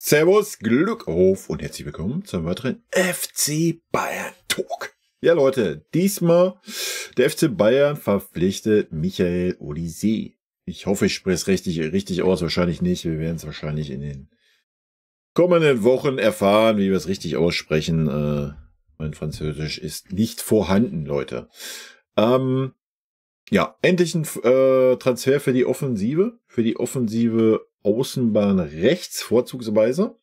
Servus, Glück auf und herzlich willkommen zum weiteren FC Bayern Talk. Ja Leute, diesmal der FC Bayern verpflichtet Michael Olise. Ich hoffe, ich spreche es richtig aus, wahrscheinlich nicht. Wir werden es wahrscheinlich in den kommenden Wochen erfahren, wie wir es richtig aussprechen. Mein Französisch ist nicht vorhanden, Leute. Ja, endlich ein Transfer für die Offensive. Für die offensive Außenbahn rechts, vorzugsweise.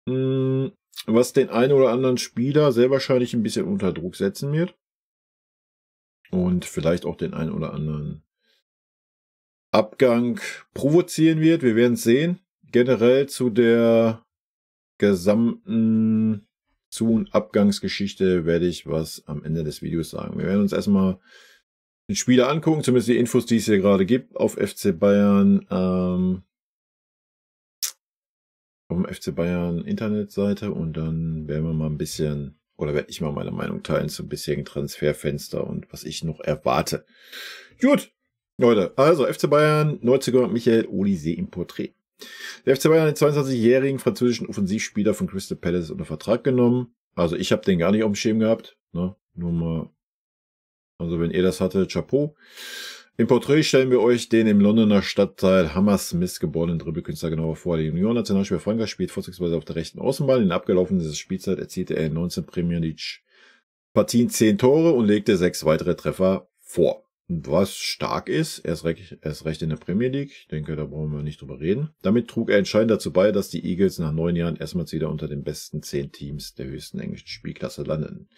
Was den einen oder anderen Spieler sehr wahrscheinlich ein bisschen unter Druck setzen wird. Und vielleicht auch den einen oder anderen Abgang provozieren wird. Wir werden es sehen. Generell zu der gesamten Zu- und Abgangsgeschichte werde ich was am Ende des Videos sagen. Wir werden uns erstmal den Spieler angucken, zumindest die Infos, die es hier gerade gibt auf FC Bayern, auf dem FC Bayern Internetseite, und dann werden wir mal ein bisschen, oder werde ich mal meine Meinung teilen zum bisherigen Transferfenster und was ich noch erwarte. Gut, Leute, also FC Bayern, Neuzugang Michael Olise im Porträt. Der FC Bayern hat den 22-jährigen französischen Offensivspieler von Crystal Palace unter Vertrag genommen. Also ich habe den gar nicht auf dem Schirm gehabt, ne? Nur mal. Also wenn ihr das hattet, Chapeau. Im Porträt stellen wir euch den im Londoner Stadtteil Hammersmith geborenen Dribbelkünstler genauer vor. Der Junioren-Nationalspieler Frankreich spielt vorzugsweise auf der rechten Außenbahn. In der abgelaufenen Spielzeit erzielte er in 19 Premier League Partien 10 Tore und legte 6 weitere Treffer vor. Was stark ist, er ist recht in der Premier League. Ich denke, da brauchen wir nicht drüber reden. Damit trug er entscheidend dazu bei, dass die Eagles nach 9 Jahren erstmals wieder unter den besten 10 Teams der höchsten englischen Spielklasse landen.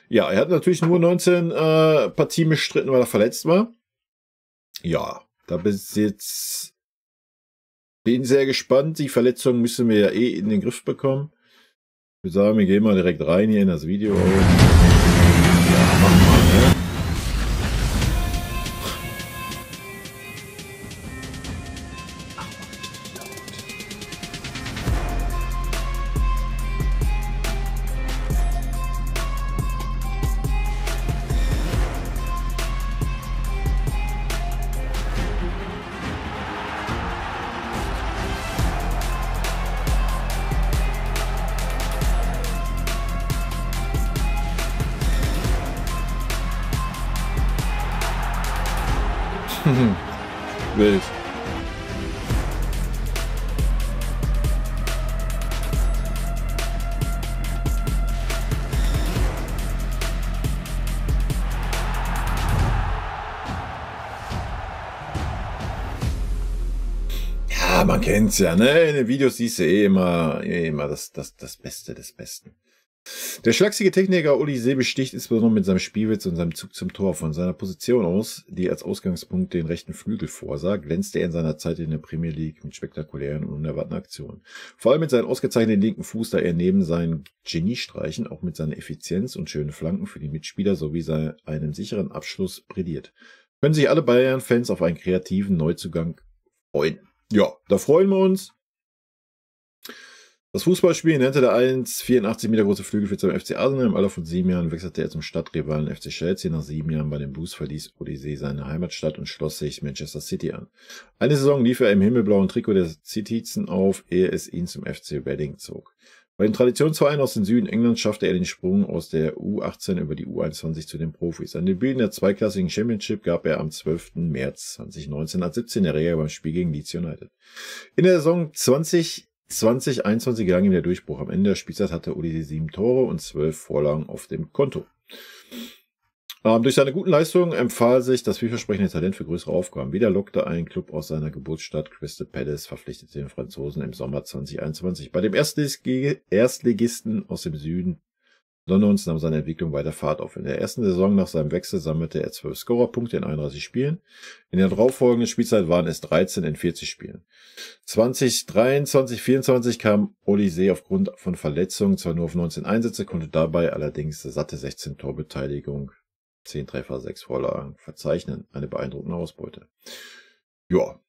Ja, er hat natürlich nur 19 Partien bestritten, weil er verletzt war. Ja, da bin ich sehr gespannt. Die Verletzung müssen wir ja in den Griff bekommen. Ich würde sagen, wir gehen mal direkt rein hier in das Video. Ja, mach mal, ne? Wild. Ja, man kennt's ja, ne? In den Videos siehst du immer das Beste des Besten. Der schlachsige Techniker Olise besticht insbesondere mit seinem Spielwitz und seinem Zug zum Tor. Von seiner Position aus, die als Ausgangspunkt den rechten Flügel vorsah, glänzte er in seiner Zeit in der Premier League mit spektakulären und unerwarteten Aktionen. Vor allem mit seinem ausgezeichneten linken Fuß, da er neben seinen Geniestreichen auch mit seiner Effizienz und schönen Flanken für die Mitspieler sowie einem sicheren Abschluss brilliert. Können sich alle Bayern-Fans auf einen kreativen Neuzugang freuen. Ja, da freuen wir uns. Das Fußballspiel nannte der 1,84 Meter große Flügel für zum FC Arsenal. Im Alter von 7 Jahren wechselte er zum Stadtrivalen FC Chelsea. Nach 7 Jahren bei den Blues verließ Olise seine Heimatstadt und schloss sich Manchester City an. Eine Saison lief er im himmelblauen Trikot der Citizen auf, ehe es ihn zum FC Reading zog. Bei dem Traditionsverein aus dem Süden Englands schaffte er den Sprung aus der U18 über die U21 zu den Profis. Sein Debüt in der zweiklassigen Championship gab er am 12. März 2019 als 17-Jähriger beim Spiel gegen Leeds United. In der Saison 2021 gelang ihm der Durchbruch. Am Ende der Spielzeit hatte Olise 7 Tore und 12 Vorlagen auf dem Konto. Durch seine guten Leistungen empfahl sich das vielversprechende Talent für größere Aufgaben. Wieder lockte ein Club aus seiner Geburtsstadt Crystal Palace, verpflichtete den Franzosen im Sommer 2021. Bei dem Erstligisten aus dem Süden Londons nahm seine Entwicklung weiter Fahrt auf. In der ersten Saison nach seinem Wechsel sammelte er 12 Scorerpunkte in 31 Spielen. In der darauffolgenden Spielzeit waren es 13 in 40 Spielen. 2023/24 kam Olise aufgrund von Verletzungen zwar nur auf 19 Einsätze, konnte dabei allerdings satte 16 Torbeteiligung, 10 Treffer, 6 Vorlagen verzeichnen. Eine beeindruckende Ausbeute. Ja.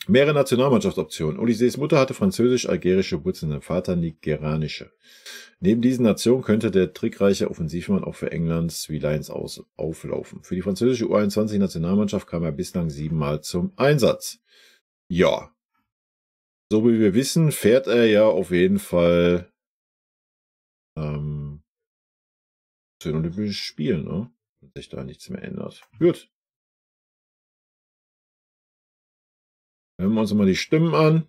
Mehrere Nationalmannschaftsoptionen. Olises Mutter hatte französisch-algerische Wurzeln, sein Vater nigerianische. Neben diesen Nationen könnte der trickreiche Offensivmann auch für Englands Three Lions auflaufen. Für die französische U21-Nationalmannschaft kam er bislang 7 Mal zum Einsatz. Ja. so wie wir wissen, fährt er ja auf jeden Fall zu den Olympischen Spielen, ne? Wenn sich da nichts mehr ändert. Gut. Hören wir uns mal die Stimmen an.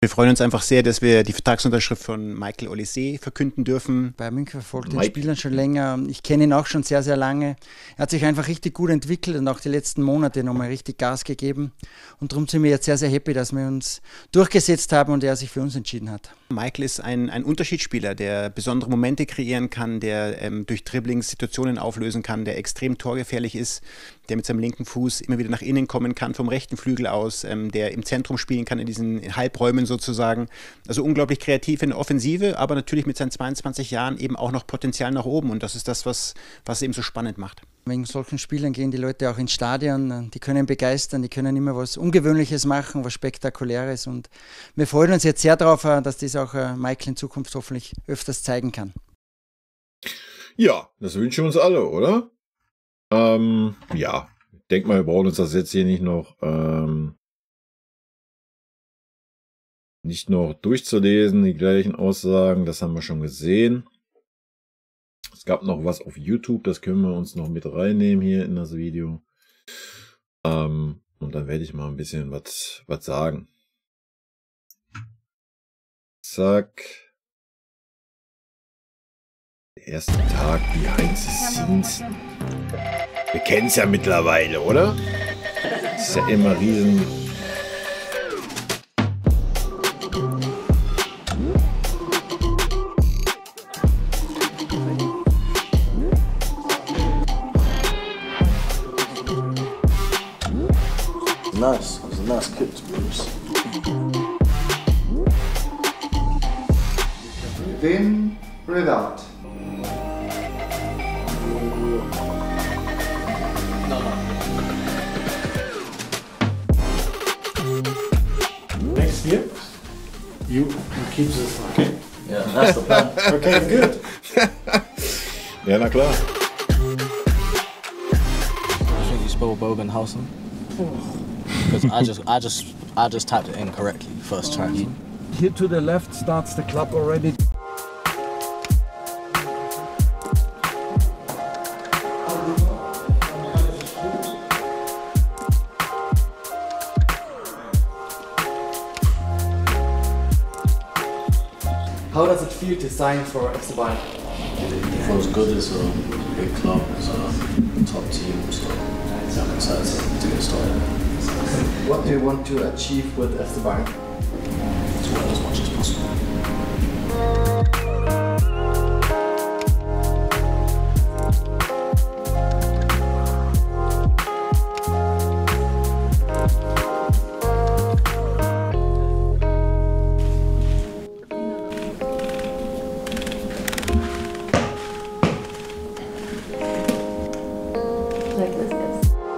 Wir freuen uns einfach sehr, dass wir die Vertragsunterschrift von Michael Olise verkünden dürfen. Bayern München verfolgt den Spieler schon länger. Ich kenne ihn auch schon sehr, sehr lange. Er hat sich einfach richtig gut entwickelt und auch die letzten Monate nochmal richtig Gas gegeben. Und darum sind wir jetzt sehr, sehr happy, dass wir uns durchgesetzt haben und er sich für uns entschieden hat. Michael ist ein Unterschiedsspieler, der besondere Momente kreieren kann, der durch Dribblings Situationen auflösen kann, der extrem torgefährlich ist, der mit seinem linken Fuß immer wieder nach innen kommen kann, vom rechten Flügel aus, der im Zentrum spielen kann, in diesen Halbräumen sozusagen. Also unglaublich kreativ in der Offensive, aber natürlich mit seinen 22 Jahren eben auch noch Potenzial nach oben. Und das ist das, was es eben so spannend macht. Wegen solchen Spielern gehen die Leute auch ins Stadion, die können begeistern, die können immer was Ungewöhnliches machen, was Spektakuläres. Und wir freuen uns jetzt sehr darauf, dass das auch Michael in Zukunft hoffentlich öfters zeigen kann. Ja, das wünschen wir uns alle, oder? Ja, ich denke mal, wir brauchen uns das jetzt hier nicht noch durchzulesen, die gleichen Aussagen, das haben wir schon gesehen. Es gab noch was auf YouTube, das können wir uns noch mit reinnehmen hier in das Video. Und dann werde ich mal ein bisschen was sagen. Zack. Der erste Tag behind the scenes. Wir kennen es ja mittlerweile, oder? Das ist ja immer riesen... Nice. It was a nice kick to Bruce. Then breathe out. Next year, you keep this, okay? Yeah, that's the plan. Okay, good. Ja, na klar. I think you spell Bogenhausen. Because I just typed it in correctly first try. Here to the left starts the club already. How does it feel to sign for FC Bayern? It feels good. It's a big club. It's a top team. So I'm excited to get started. What do you want to achieve with FC Bayern? To win as much as possible.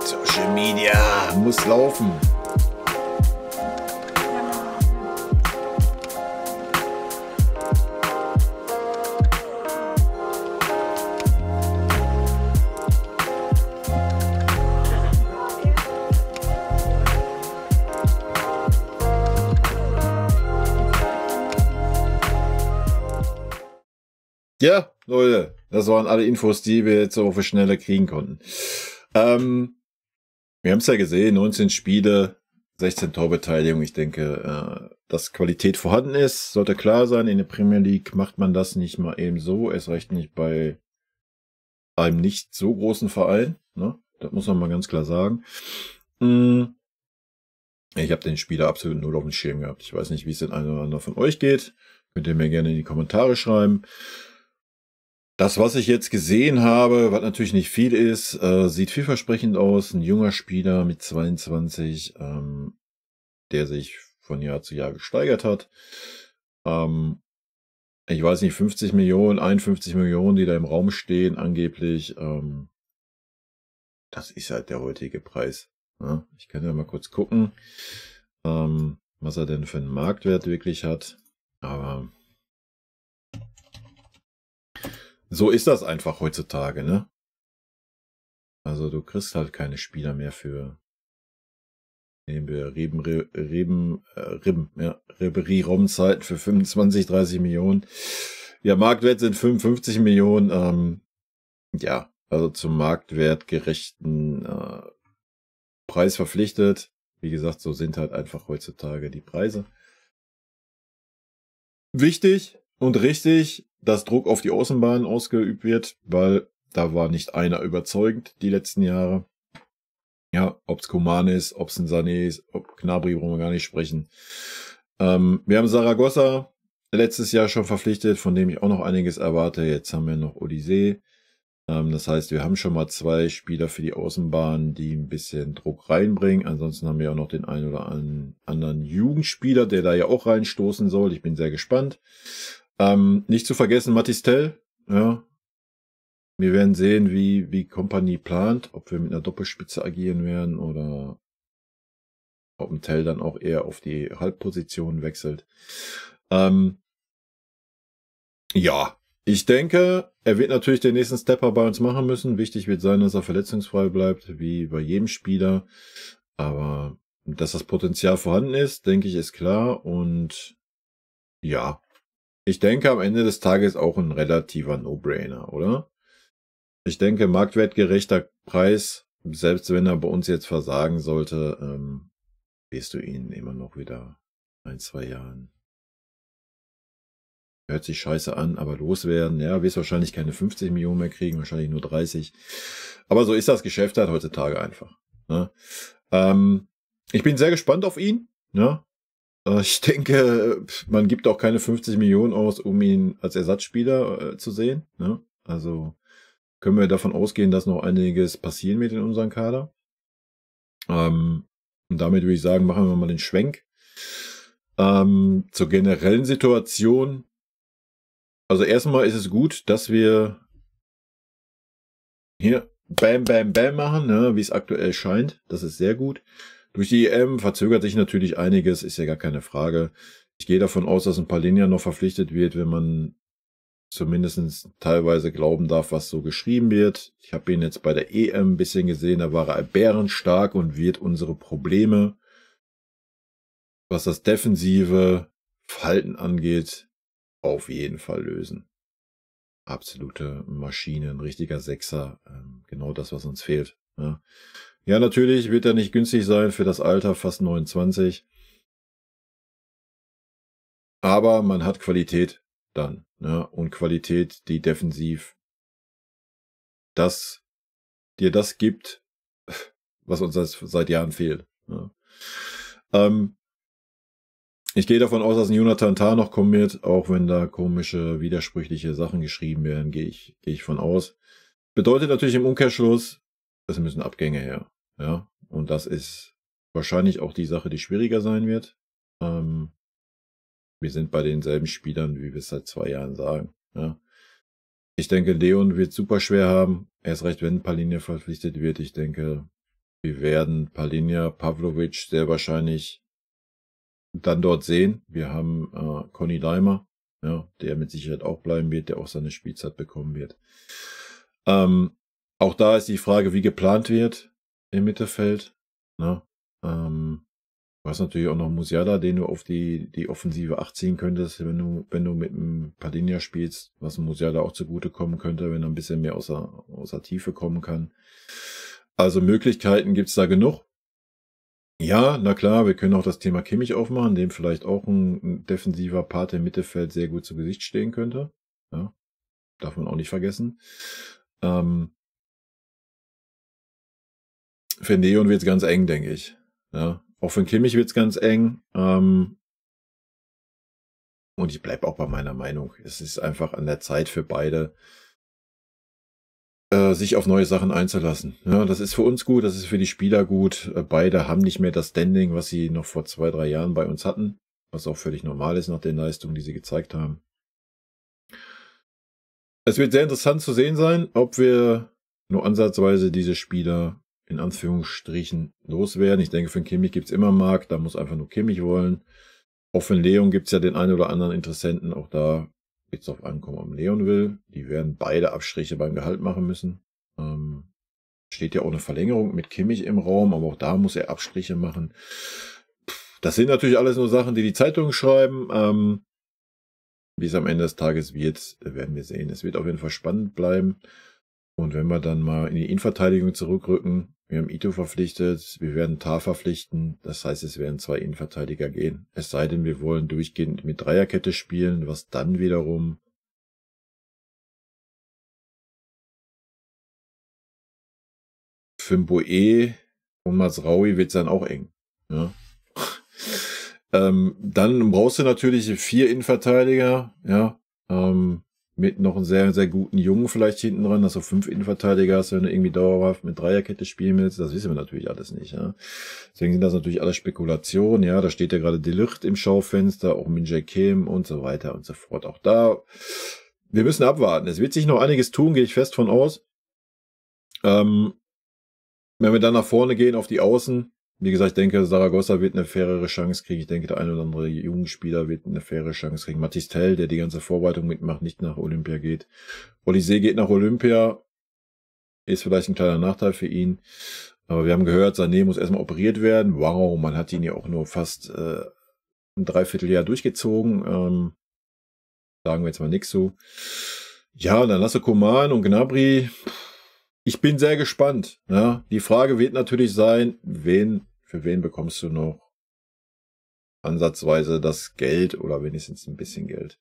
Social Media muss laufen. Ja, Leute, das waren alle Infos, die wir jetzt auf die Schnelle kriegen konnten. Wir haben es ja gesehen, 19 Spiele, 16 Torbeteiligung. Ich denke, dass Qualität vorhanden ist, sollte klar sein. In der Premier League macht man das nicht mal eben so, erst recht nicht bei einem nicht so großen Verein. Ne? Das muss man mal ganz klar sagen. Ich habe den Spieler absolut null auf dem Schirm gehabt. Ich weiß nicht, wie es den einen oder anderen von euch geht. Könnt ihr mir gerne in die Kommentare schreiben. Das, was ich jetzt gesehen habe, was natürlich nicht viel ist, sieht vielversprechend aus. Ein junger Spieler mit 22, der sich von Jahr zu Jahr gesteigert hat. Ich weiß nicht, 50 Millionen, 51 Millionen, die da im Raum stehen, angeblich. Das ist halt der heutige Preis. Ja, ich kann ja mal kurz gucken, was er denn für einen Marktwert wirklich hat. Aber so ist das einfach heutzutage, ne? Also du kriegst halt keine Spieler mehr für Nehmen wir Ribery-Raumzeiten für 25, 30 Millionen. Ja, Marktwert sind 55 Millionen. Ja, also zum marktwertgerechten Preis verpflichtet. Wie gesagt, so sind halt einfach heutzutage die Preise. Wichtig und richtig, dass Druck auf die Außenbahn ausgeübt wird, weil da war nicht einer überzeugend die letzten Jahre. Ja, ob's Coman ist, ob's ein Sané ist, ob Gnabry, brauchen wir gar nicht sprechen. Wir haben Zaragoza letztes Jahr schon verpflichtet, von dem ich auch noch einiges erwarte. Jetzt haben wir noch Odyssee. Das heißt, wir haben schon mal 2 Spieler für die Außenbahn, die ein bisschen Druck reinbringen. Ansonsten haben wir auch noch den einen oder anderen Jugendspieler, der da ja auch reinstoßen soll. Ich bin sehr gespannt. Nicht zu vergessen, Mathys Tel. Ja. Wir werden sehen, wie Kompanie plant, ob wir mit einer Doppelspitze agieren werden oder ob ein Tel dann auch eher auf die Halbposition wechselt. Ja, ich denke, er wird natürlich den nächsten Stepper bei uns machen müssen. Wichtig wird sein, dass er verletzungsfrei bleibt, wie bei jedem Spieler. Aber dass das Potenzial vorhanden ist, denke ich, ist klar. Und ja, ich denke am Ende des Tages auch ein relativer No-Brainer, oder? Ich denke, marktwertgerechter Preis, selbst wenn er bei uns jetzt versagen sollte, wirst du ihn immer noch wieder 1, 2 Jahren. Hört sich scheiße an, aber loswerden. Ja, wirst wahrscheinlich keine 50 Millionen mehr kriegen, wahrscheinlich nur 30. Aber so ist das Geschäft halt heutzutage einfach. Ne? Ich bin sehr gespannt auf ihn. Ne? Ich denke, man gibt auch keine 50 Millionen aus, um ihn als Ersatzspieler zu sehen. Ne? Also können wir davon ausgehen, dass noch einiges passieren wird in unserem Kader. Und damit würde ich sagen, machen wir mal den Schwenk. Zur generellen Situation. Also erstmal ist es gut, dass wir hier Bam, Bam, Bam machen, ne, wie es aktuell scheint. Das ist sehr gut. Durch die EM verzögert sich natürlich einiges, ist ja gar keine Frage. Ich gehe davon aus, dass ein Palhinha noch verpflichtet wird, wenn man zumindest teilweise glauben darf, was so geschrieben wird. Ich habe ihn jetzt bei der EM ein bisschen gesehen, da war er bärenstark und wird unsere Probleme, was das defensive Verhalten angeht, auf jeden Fall lösen. Absolute Maschine, ein richtiger Sechser, genau das, was uns fehlt. Ja. Ja, natürlich wird er nicht günstig sein für das Alter, fast 29. Aber man hat Qualität dann. Ja, und Qualität, die defensiv dir das gibt, was uns seit Jahren fehlt. Ja. Ich gehe davon aus, dass ein Jonathan Tah noch kommen wird, auch wenn da komische, widersprüchliche Sachen geschrieben werden, gehe ich von aus. Bedeutet natürlich im Umkehrschluss, es müssen Abgänge her. Ja, und das ist wahrscheinlich auch die Sache, die schwieriger sein wird. Wir sind bei denselben Spielern, wie wir es seit 2 Jahren sagen. Ja. Ich denke, Leon wird super schwer haben. Erst recht, wenn Palhinha verpflichtet wird. Ich denke, wir werden Palhinha, Pavlovic sehr wahrscheinlich dann dort sehen. Wir haben Conny Leimer, ja, der mit Sicherheit auch bleiben wird, der auch seine Spielzeit bekommen wird. Auch da ist die Frage, wie geplant wird im Mittelfeld. Ne? Du hast natürlich auch noch Musiala, den du auf die Offensive 8 ziehen könntest, wenn du mit einem Palhinha spielst, was Musiala auch zugutekommen könnte, wenn er ein bisschen mehr außer Tiefe kommen kann. Also Möglichkeiten gibt's da genug. Ja, na klar, wir können auch das Thema Kimmich aufmachen, dem vielleicht auch ein defensiver Part im Mittelfeld sehr gut zu Gesicht stehen könnte. Ja, darf man auch nicht vergessen. Für Neon wird's ganz eng, denke ich. Ja. Auch für Kimmich wird's ganz eng. Und ich bleibe auch bei meiner Meinung. Es ist einfach an der Zeit für beide, sich auf neue Sachen einzulassen. Ja, das ist für uns gut, das ist für die Spieler gut. Beide haben nicht mehr das Standing, was sie noch vor 2, 3 Jahren bei uns hatten. Was auch völlig normal ist nach den Leistungen, die sie gezeigt haben. Es wird sehr interessant zu sehen sein, ob wir nur ansatzweise diese Spieler in Anführungsstrichen loswerden. Ich denke, für den Kimmich gibt's immer einen Markt, da muss einfach nur Kimmich wollen. Auch für den Leon gibt's ja den einen oder anderen Interessenten, auch da wird's drauf ankommen, ob Leon will. Die werden beide Abstriche beim Gehalt machen müssen. steht ja auch eine Verlängerung mit Kimmich im Raum, aber auch da muss er Abstriche machen. Das sind natürlich alles nur Sachen, die Zeitungen schreiben. Wie es am Ende des Tages wird, werden wir sehen. Es wird auf jeden Fall spannend bleiben. Und wenn wir dann mal in die Innenverteidigung zurückrücken, wir haben Ito verpflichtet, wir werden Tah verpflichten, das heißt, es werden 2 Innenverteidiger gehen. Es sei denn, wir wollen durchgehend mit Dreierkette spielen, was dann wiederum für Mboe und Mazraoui wird es dann auch eng. Ja. Dann brauchst du natürlich 4 Innenverteidiger, ja, mit noch einem sehr, sehr guten Jungen vielleicht hinten dran, dass du 5 Innenverteidiger hast, wenn du irgendwie dauerhaft mit Dreierkette spielen willst, das wissen wir natürlich alles nicht, ja. Deswegen sind das natürlich alles Spekulationen, ja, da steht ja gerade De Ligt im Schaufenster, auch Min-Jae Kim und so weiter und so fort. Auch da, wir müssen abwarten. Es wird sich noch einiges tun, gehe ich fest von aus. Wenn wir dann nach vorne gehen auf die Außen, wie gesagt, ich denke, Zaragoza wird eine fairere Chance kriegen. Ich denke, der eine oder andere Jugendspieler wird eine faire Chance kriegen. Mathis Tell, der die ganze Vorbereitung mitmacht, nicht nach Olympia geht. Olise geht nach Olympia. Ist vielleicht ein kleiner Nachteil für ihn. Aber wir haben gehört, Sané muss erstmal operiert werden. Wow, man hat ihn ja auch nur fast ein Dreivierteljahr durchgezogen. Sagen wir jetzt mal nichts so. Ja, dann lasse Coman und Gnabry. Ich bin sehr gespannt. Ja. Die Frage wird natürlich sein, für wen bekommst du noch ansatzweise das Geld oder wenigstens ein bisschen Geld.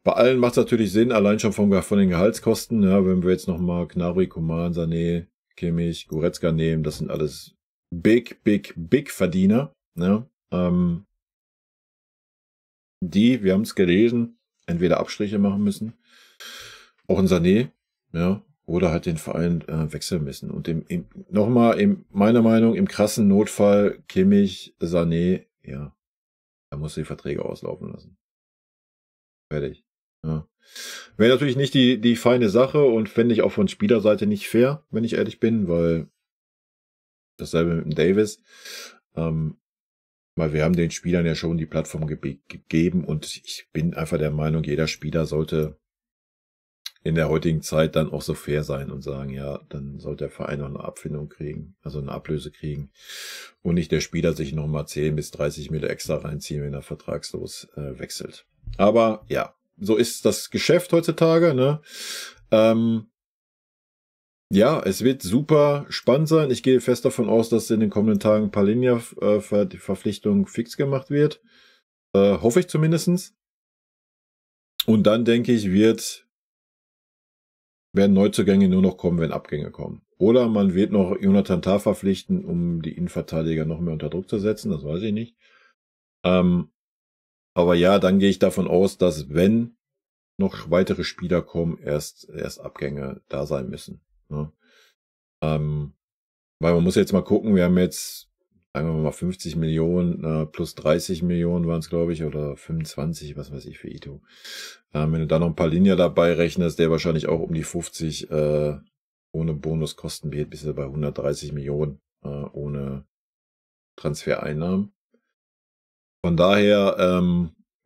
Bei allen macht es natürlich Sinn, allein schon von den Gehaltskosten. Ja, wenn wir jetzt nochmal Gnabry, Coman, Sané, Kimmich, Goretzka nehmen, das sind alles big Verdiener. Ja. Die, wir haben es gelesen, entweder Abstriche machen müssen, auch ein Sané, ja, oder halt den Verein wechseln müssen. Und meiner Meinung, im krassen Notfall Kimmich, Sané, ja, da musst du die Verträge auslaufen lassen. Fertig. Ja. Wäre natürlich nicht die feine Sache und fände ich auch von Spielerseite nicht fair, wenn ich ehrlich bin, weil dasselbe mit dem Davis, weil wir haben den Spielern ja schon die Plattform gegeben und ich bin einfach der Meinung, jeder Spieler sollte in der heutigen Zeit dann auch so fair sein und sagen, ja, dann sollte der Verein noch eine Abfindung kriegen, also eine Ablöse kriegen und nicht der Spieler sich nochmal 10 bis 30 Mille extra reinziehen, wenn er vertragslos wechselt. Aber ja, so ist das Geschäft heutzutage, ne? Ja, es wird super spannend sein. Ich gehe fest davon aus, dass in den kommenden Tagen Palhinha für die Verpflichtung fix gemacht wird. Hoffe ich zumindestens. Und dann denke ich, werden Neuzugänge nur noch kommen, wenn Abgänge kommen. Oder man wird noch Jonathan Tah verpflichten, um die Innenverteidiger noch mehr unter Druck zu setzen. Das weiß ich nicht. Aber ja, dann gehe ich davon aus, dass wenn noch weitere Spieler kommen, erst Abgänge da sein müssen. Ne? Weil man muss jetzt mal gucken, wir haben jetzt, sagen wir mal 50 Millionen plus 30 Millionen waren es, glaube ich, oder 25, was weiß ich, für Ito. Wenn du da noch ein paar Linien dabei rechnest, der wahrscheinlich auch um die 50 ohne Bonus kosten wird, bist du bei 130 Millionen ohne Transfereinnahmen. Von daher,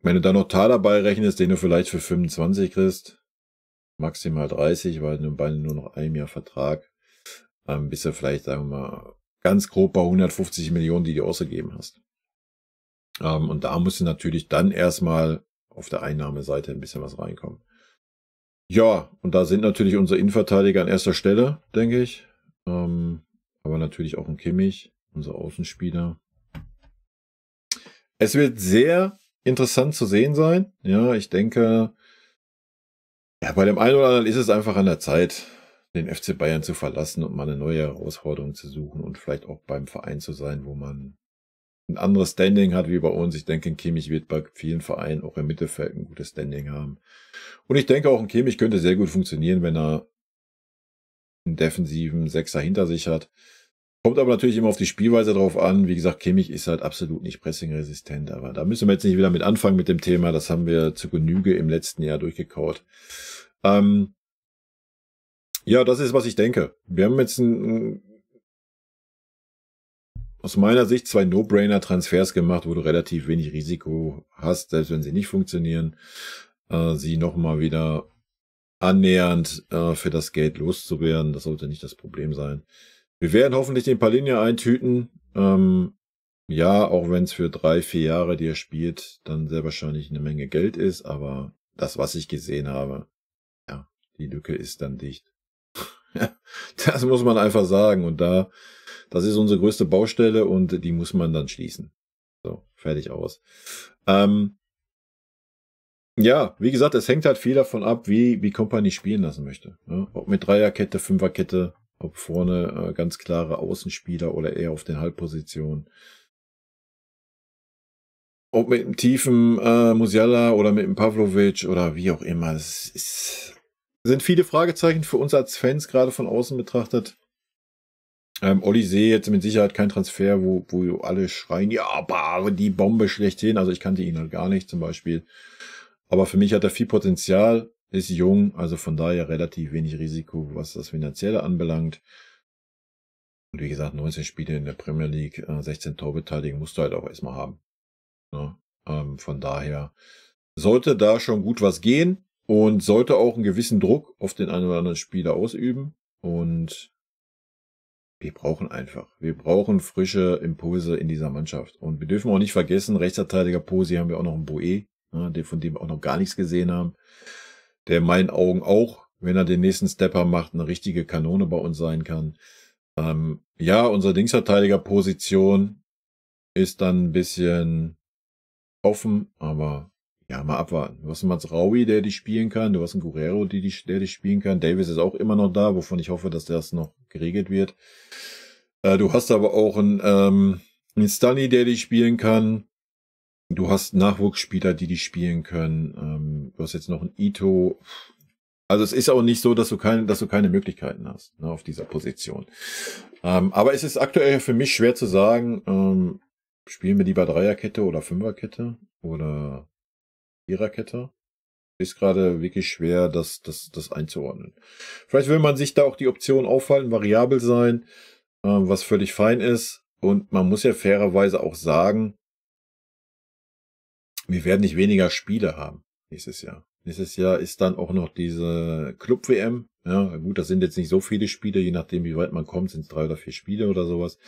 wenn du da noch Tah dabei rechnest, den du vielleicht für 25 kriegst, maximal 30, weil du beide nur noch ein Jahr Vertrag, bist du vielleicht, sagen wir mal, ganz grob bei 150 Millionen, die du ausgegeben hast. Und da musst du natürlich dann erstmal auf der Einnahmeseite ein bisschen was reinkommen. Ja, und da sind natürlich unsere Innenverteidiger an erster Stelle, denke ich. Aber natürlich auch ein Kimmich, unser Außenspieler. Es wird sehr interessant zu sehen sein. Ja, ich denke, ja, bei dem einen oder anderen ist es einfach an der Zeit, den FC Bayern zu verlassen und mal eine neue Herausforderung zu suchen und vielleicht auch beim Verein zu sein, wo man ein anderes Standing hat wie bei uns. Ich denke, ein Kimmich wird bei vielen Vereinen auch im Mittelfeld ein gutes Standing haben. Und ich denke auch, ein Kimmich könnte sehr gut funktionieren, wenn er einen defensiven Sechser hinter sich hat. Kommt aber natürlich immer auf die Spielweise drauf an. Wie gesagt, Kimmich ist halt absolut nicht pressingresistent, aber da müssen wir jetzt nicht wieder mit anfangen mit dem Thema. Das haben wir zu Genüge im letzten Jahr durchgekaut. Ja, das ist, was ich denke. Wir haben jetzt aus meiner Sicht 2 No-Brainer-Transfers gemacht, wo du relativ wenig Risiko hast, selbst wenn sie nicht funktionieren, sie nochmal wieder annähernd für das Geld loszuwerden. Das sollte nicht das Problem sein. Wir werden hoffentlich den Palhinha eintüten. Ja, auch wenn es für 3-4 Jahre, die er spielt, dann sehr wahrscheinlich eine Menge Geld ist. Aber das, was ich gesehen habe, ja, die Lücke ist dann dicht. Das muss man einfach sagen. Und das ist unsere größte Baustelle und die muss man dann schließen. So, fertig aus. Ja, wie gesagt, es hängt halt viel davon ab, wie Kompany spielen lassen möchte. Ja, ob mit Dreierkette, Fünferkette, ob vorne ganz klare Außenspieler oder eher auf den Halbpositionen. Ob mit einem tiefen Musiala oder mit einem Pavlovic oder wie auch immer. Es sind viele Fragezeichen für uns als Fans, gerade von außen betrachtet. Olli sehe jetzt mit Sicherheit kein Transfer, wo alle schreien, ja, aber die Bombe schlechthin. Also ich kannte ihn halt gar nicht zum Beispiel. Aber für mich hat er viel Potenzial, ist jung, also von daher relativ wenig Risiko, was das Finanzielle anbelangt. Und wie gesagt, 19 Spiele in der Premier League, 16 Torbeteiligung musst du halt auch erstmal haben. Ja, von daher sollte da schon gut was gehen und sollte auch einen gewissen Druck auf den einen oder anderen Spieler ausüben. Und wir brauchen frische Impulse in dieser Mannschaft. Und wir dürfen auch nicht vergessen, Rechtsverteidiger Posi haben wir auch noch einen Boe, von dem wir auch noch gar nichts gesehen haben, der in meinen Augen auch, wenn er den nächsten Stepper macht, eine richtige Kanone bei uns sein kann. Ja, unsere Linksverteidigerposition ist dann ein bisschen offen, aber ja, mal abwarten. Du hast einen Mazraoui, der die spielen kann, du hast einen Guerrero, der die spielen kann. Davis ist auch immer noch da, wovon ich hoffe, dass das noch geregelt wird. Du hast aber auch einen Stanley, der die spielen kann. Du hast Nachwuchsspieler, die spielen können. Du hast jetzt noch einen Ito. Also es ist auch nicht so, dass du keine Möglichkeiten hast, auf dieser Position. Aber es ist aktuell für mich schwer zu sagen, spielen wir lieber Dreierkette oder Fünferkette oder Viererkette? Ist gerade wirklich schwer, das einzuordnen. Vielleicht will man sich da auch die Option aufhalten, variabel sein, was völlig fein ist. Und man muss ja fairerweise auch sagen, wir werden nicht weniger Spiele haben nächstes Jahr. Nächstes Jahr ist dann auch noch diese Club-WM. Ja, gut, das sind jetzt nicht so viele Spiele, je nachdem, wie weit man kommt, sind es 3 oder 4 Spiele oder sowas.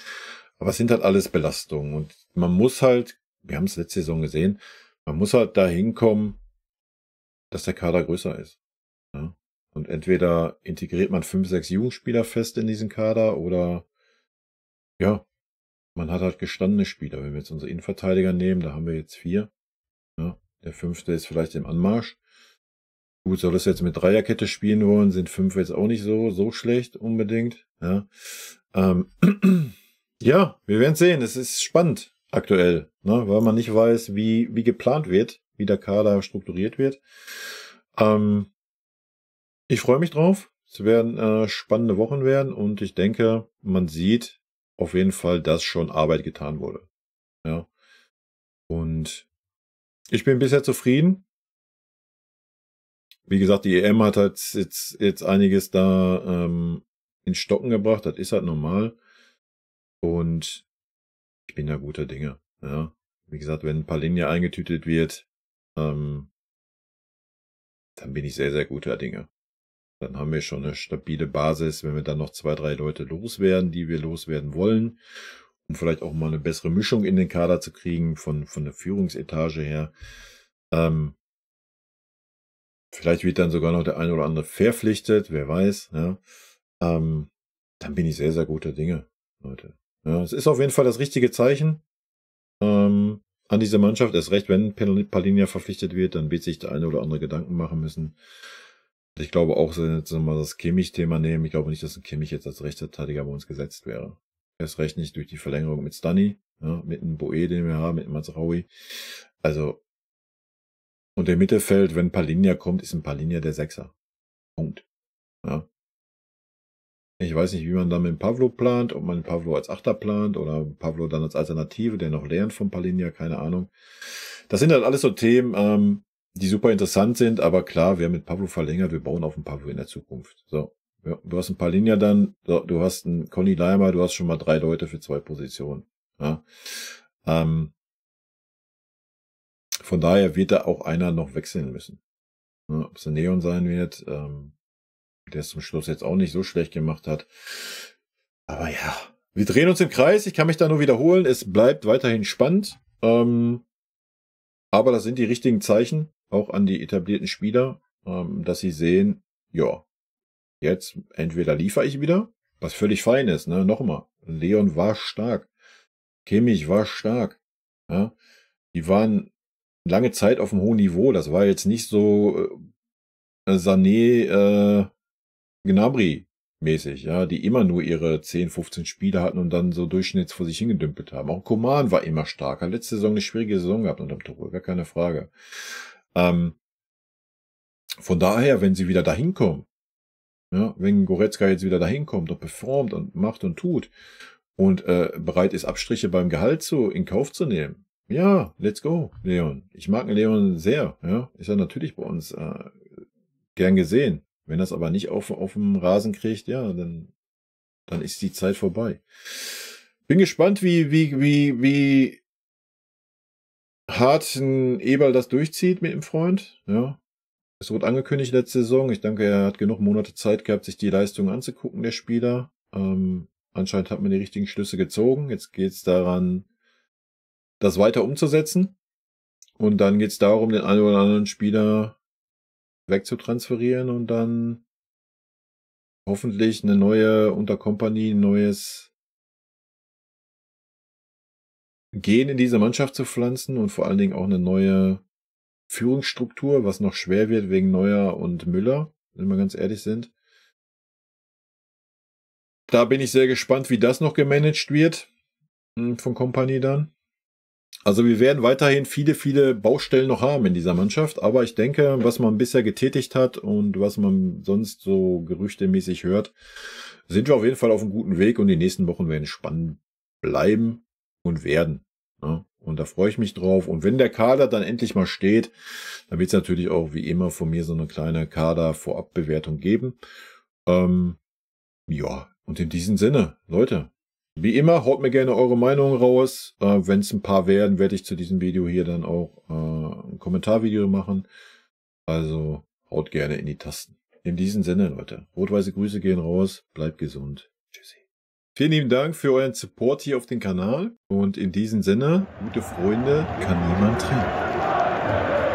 Aber es sind halt alles Belastungen. Und man muss halt, wir haben es letzte Saison gesehen, man muss halt da hinkommen, dass der Kader größer ist. Ja? Und entweder integriert man 5, 6 Jugendspieler fest in diesen Kader oder ja, man hat halt gestandene Spieler. Wenn wir jetzt unsere Innenverteidiger nehmen, da haben wir jetzt 4. Ja, der 5. ist vielleicht im Anmarsch. Gut, soll es jetzt mit Dreierkette spielen wollen, sind 5 jetzt auch nicht so schlecht unbedingt. Ja, ja, wir werden sehen. Es ist spannend aktuell, weil man nicht weiß, wie geplant wird, wie der Kader strukturiert wird. Ich freue mich drauf. Es werden spannende Wochen werden und ich denke, man sieht auf jeden Fall, dass schon Arbeit getan wurde. Ja, und ich bin bisher zufrieden. Wie gesagt, die EM hat halt jetzt einiges da ins Stocken gebracht. Das ist halt normal. Und ich bin da guter Dinge. Ja, wie gesagt, wenn Palhinha eingetütet wird, dann bin ich sehr, sehr guter Dinge. Dann haben wir schon eine stabile Basis, wenn wir dann noch 2, 3 Leute loswerden, die wir loswerden wollen, um vielleicht auch mal eine bessere Mischung in den Kader zu kriegen von der Führungsetage her. Vielleicht wird dann sogar noch der eine oder andere verpflichtet, wer weiß. Ja. Dann bin ich sehr, sehr guter Dinge, Leute. Ja, es ist auf jeden Fall das richtige Zeichen an diese Mannschaft. Erst recht, wenn Palhinha verpflichtet wird, dann wird sich der eine oder andere Gedanken machen müssen. Ich glaube auch, wenn wir jetzt nochmal das Kimmich-Thema nehmen, ich glaube nicht, dass ein Kimmich jetzt als Rechtsverteidiger bei uns gesetzt wäre. Erst recht nicht durch die Verlängerung mit Stanley, ja, mit dem Boe, den wir haben, mit dem Mazraoui. Also, und im Mittelfeld, wenn Palhinha kommt, ist ein Palhinha der Sechser. Punkt. Ja. Ich weiß nicht, wie man dann mit dem Pavlo plant, ob man Pavlo als Achter plant oder Pavlo dann als Alternative, der noch lernt von Palhinha, keine Ahnung. Das sind halt alles so Themen, die super interessant sind, aber klar, wer mit Pavlo verlängert, wir bauen auf den Pavlo in der Zukunft. So, ja, du hast einen Palhinha dann, so, du hast einen Conny Leimer, du hast schon mal 3 Leute für 2 Positionen. Ja. Von daher wird da auch einer noch wechseln müssen. Ne, ob es ein Leon sein wird, der es zum Schluss jetzt auch nicht so schlecht gemacht hat. Aber ja, wir drehen uns im Kreis. Ich kann mich da nur wiederholen. Es bleibt weiterhin spannend. Aber das sind die richtigen Zeichen, auch an die etablierten Spieler, dass sie sehen, ja, jetzt entweder liefere ich wieder, was völlig fein ist, ne? Nochmal, Leon war stark. Kimmich war stark. Ja? Die waren lange Zeit auf einem hohen Niveau. Das war jetzt nicht so Sané, Gnabry-mäßig, ja, die immer nur ihre 10, 15 Spiele hatten und dann so durchschnitts vor sich hingedümpelt haben. Auch Coman war immer stark. Hat letzte Saison eine schwierige Saison gehabt unterm Tuchel, gar keine Frage. Von daher, wenn sie wieder dahin kommen, ja, wenn Goretzka jetzt wieder dahin kommt und performt und macht und tut und bereit ist, Abstriche beim Gehalt in Kauf zu nehmen, ja, let's go, Leon. Ich mag Leon sehr, ja, ist ja natürlich bei uns gern gesehen. Wenn das aber nicht auf dem Rasen kriegt, ja, dann ist die Zeit vorbei. Bin gespannt, wie hart ein Eberl das durchzieht mit dem Freund. Ja, es wurde angekündigt letzte Saison. Ich denke, er hat genug Monate Zeit gehabt, sich die Leistungen anzugucken, der Spieler. Anscheinend hat man die richtigen Schlüsse gezogen. Jetzt geht es daran, das weiter umzusetzen. Und dann geht es darum, den einen oder anderen Spieler wegzutransferieren und dann hoffentlich eine neue Untercompany, ein neues Gen in diese Mannschaft zu pflanzen und vor allen Dingen auch eine neue Führungsstruktur, was noch schwer wird wegen Neuer und Müller, wenn wir ganz ehrlich sind. Da bin ich sehr gespannt, wie das noch gemanagt wird von Company dann. Also wir werden weiterhin viele Baustellen noch haben in dieser Mannschaft, aber ich denke, was man bisher getätigt hat und was man sonst so gerüchtemäßig hört, sind wir auf jeden Fall auf einem guten Weg und die nächsten Wochen werden spannend bleiben und werden. Ja, und da freue ich mich drauf. Und wenn der Kader dann endlich mal steht, dann wird es natürlich auch wie immer von mir so eine kleine Kader-Vorabbewertung geben. Ja, und in diesem Sinne, Leute, wie immer, haut mir gerne eure Meinung raus. Wenn es ein paar werden, werde ich zu diesem Video hier dann auch ein Kommentarvideo machen. Also haut gerne in die Tasten. In diesem Sinne, Leute, rot-weiße Grüße gehen raus. Bleibt gesund. Tschüssi. Vielen lieben Dank für euren Support hier auf dem Kanal. Und in diesem Sinne, gute Freunde kann niemand trennen.